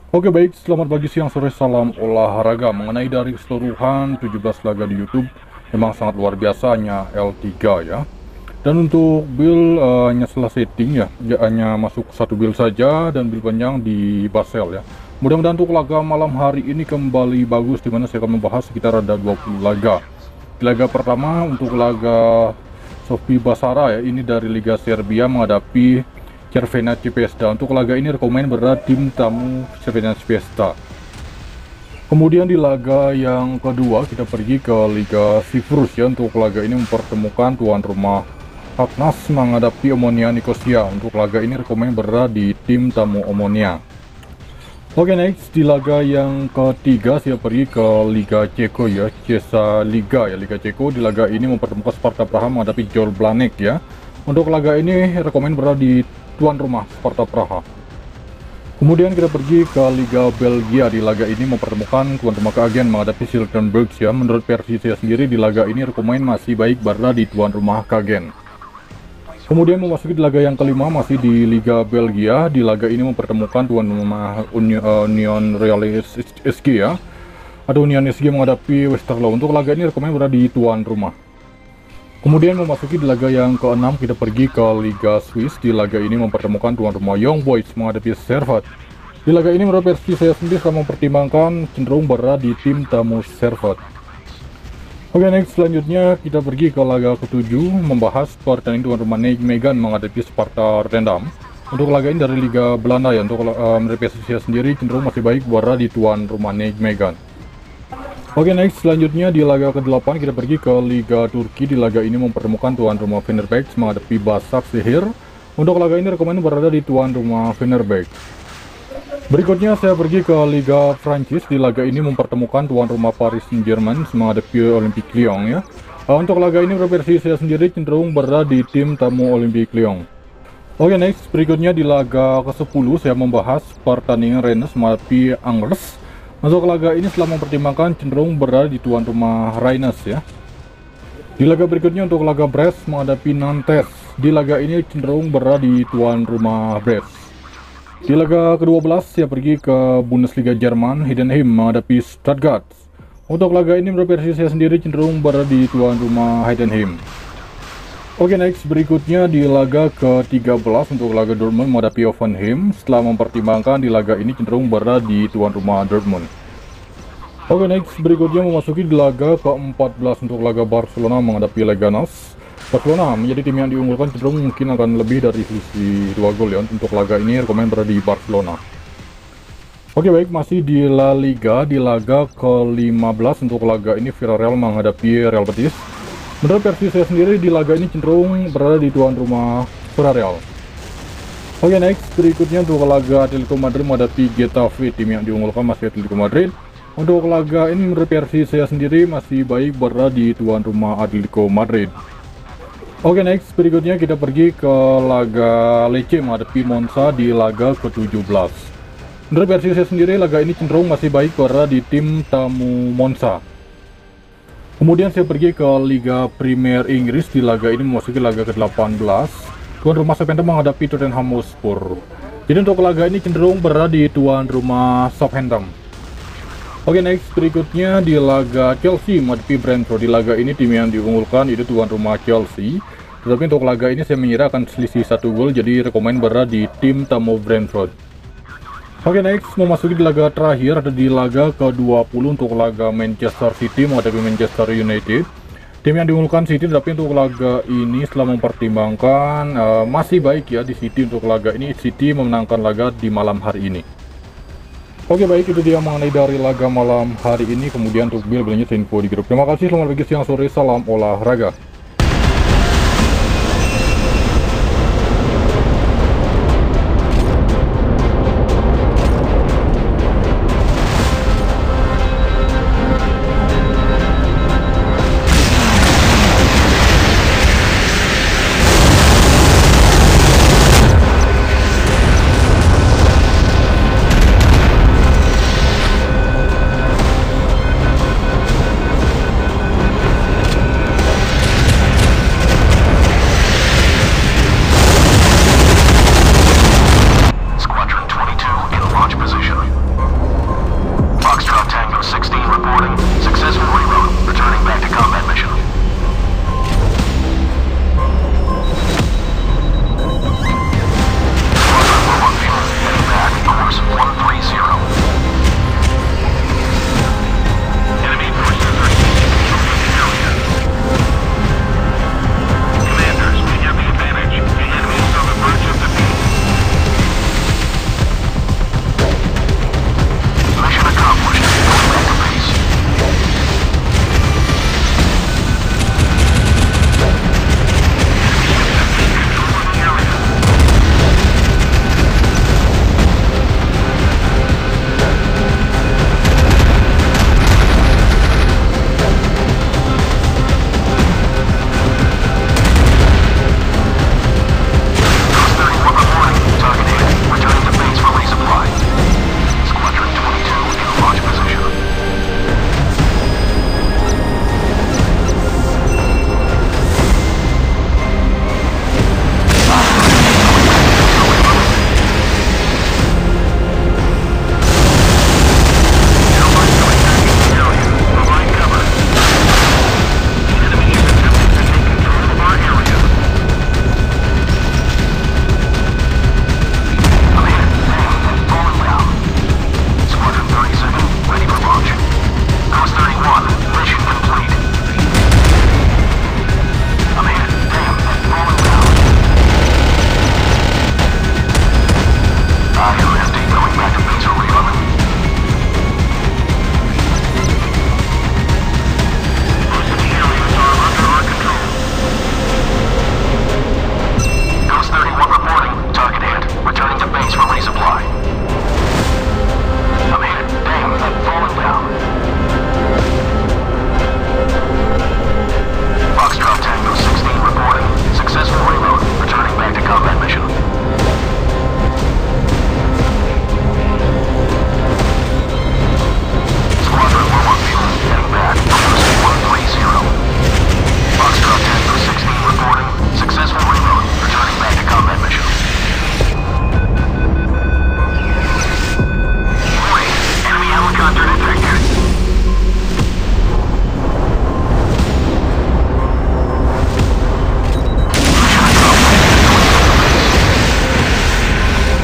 Oke baik, selamat pagi, siang, sore, salam olahraga. Mengenai dari keseluruhan 17 laga di YouTube, memang sangat luar biasa, hanya L3 ya. Dan untuk build hanya salah setting ya, dia hanya masuk satu build saja dan build panjang di Basel ya. Mudah-mudahan untuk laga malam hari ini kembali bagus, dimana saya akan membahas sekitar ada 20 laga. Di laga pertama untuk laga Sofia Basara ya, ini dari Liga Serbia menghadapi Crvena Zvezda. Untuk laga ini rekomen berat tim tamu Crvena Zvezda. Kemudian di laga yang kedua kita pergi ke Liga Cyprus ya. Untuk laga ini mempertemukan tuan rumah Patnas menghadapi Omonia Nicosia. Untuk laga ini rekomen berat di tim tamu Omonia. Oke, next di laga yang ketiga saya pergi ke Liga Ceko ya, Cesa Liga ya, Liga Ceko. Di laga ini mempertemukan Sparta Praha menghadapi Jablonec ya. Untuk laga ini rekomen berat di tuan rumah Sparta Praha. Kemudian kita pergi ke Liga Belgia. Di laga ini mempertemukan tuan rumah Kagen menghadapi Silkeborg ya. Menurut versi saya sendiri di laga ini rekomen masih baik berada di tuan rumah Kagen. Kemudian memasuki di laga yang kelima masih di Liga Belgia. Di laga ini mempertemukan tuan rumah Union Realis SG ya, atau Union SG menghadapi Westerlo. Untuk laga ini rekomen berada di tuan rumah. Kemudian memasuki di laga yang keenam kita pergi ke Liga Swiss. Di laga ini mempertemukan tuan rumah Young Boys menghadapi Servette. Di laga ini menurut versi saya sendiri saya mempertimbangkan cenderung berada di tim tamu Servette. Oke, next selanjutnya kita pergi ke laga ketujuh membahas pertandingan tuan rumah Nijmegen menghadapi Sparta Rotterdam. Untuk laga ini dari Liga Belanda ya. Untuk menurut versi saya sendiri cenderung masih baik berada di tuan rumah Nijmegen. Oke, next selanjutnya di laga ke-8 kita pergi ke Liga Turki. Di laga ini mempertemukan tuan rumah Fenerbahce menghadapi Başakşehir. Untuk laga ini rekomen berada di tuan rumah Fenerbahce. Berikutnya saya pergi ke Liga Prancis. Di laga ini mempertemukan tuan rumah Paris Saint-Germain menghadapi Olympique Lyon ya. Untuk laga ini versi saya sendiri cenderung berada di tim tamu Olympique Lyon. Oke, next berikutnya di laga ke-10 saya membahas pertandingan Rennes menghadapi Angers. Untuk laga ini setelah mempertimbangkan cenderung berada di tuan rumah Rennes ya. Di laga berikutnya untuk laga Brest menghadapi Nantes. Di laga ini cenderung berada di tuan rumah Brest. Di laga ke-12 saya pergi ke Bundesliga Jerman, Heidenheim menghadapi Stuttgart. Untuk laga ini menurut versi saya sendiri cenderung berada di tuan rumah Heidenheim. Oke, next berikutnya di laga ke-13 untuk laga Dortmund menghadapi Hoffenheim. Setelah mempertimbangkan di laga ini cenderung berada di tuan rumah Dortmund. Oke, next berikutnya memasuki di laga ke-14 untuk laga Barcelona menghadapi Leganes. Barcelona menjadi tim yang diunggulkan, cenderung mungkin akan lebih dari selisih 2 gol ya. Untuk laga ini rekomen berada di Barcelona. Oke, baik, masih di La Liga. Di laga ke-15 untuk laga ini Villarreal menghadapi Real Betis. Menurut versi saya sendiri di laga ini cenderung berada di tuan rumah Villarreal. Oke, next berikutnya untuk laga Atletico Madrid menghadapi Getafe. Tim yang diunggulkan masih Atletico Madrid. Untuk laga ini menurut versi saya sendiri masih baik berada di tuan rumah Atletico Madrid. Oke, next berikutnya kita pergi ke laga Lecce menghadapi Monza di laga ke-17. Menurut versi saya sendiri laga ini cenderung masih baik berada di tim tamu Monza. Kemudian saya pergi ke Liga Premier Inggris. Di laga ini memasuki laga ke-18. Tuan rumah Southampton menghadapi Tottenham Hotspur. Jadi untuk laga ini cenderung berada di tuan rumah Southampton. Oke, next berikutnya di laga Chelsea menghadapi Brentford. Di laga ini tim yang diunggulkan itu tuan rumah Chelsea. Tetapi untuk laga ini saya mengira akan selisih 1 gol, jadi rekomen berada di tim tamu Brentford. Oke, next memasuki di laga terakhir ada di laga ke-20 untuk laga Manchester City menghadapi Manchester United. Tim yang diunggulkan City, tapi untuk laga ini setelah mempertimbangkan masih baik ya di City. Untuk laga ini City memenangkan laga di malam hari ini. Oke, baik, itu dia mengenai dari laga malam hari ini. Kemudian untuk build info di grup. Terima kasih, selamat pagi, siang, sore, salam olahraga.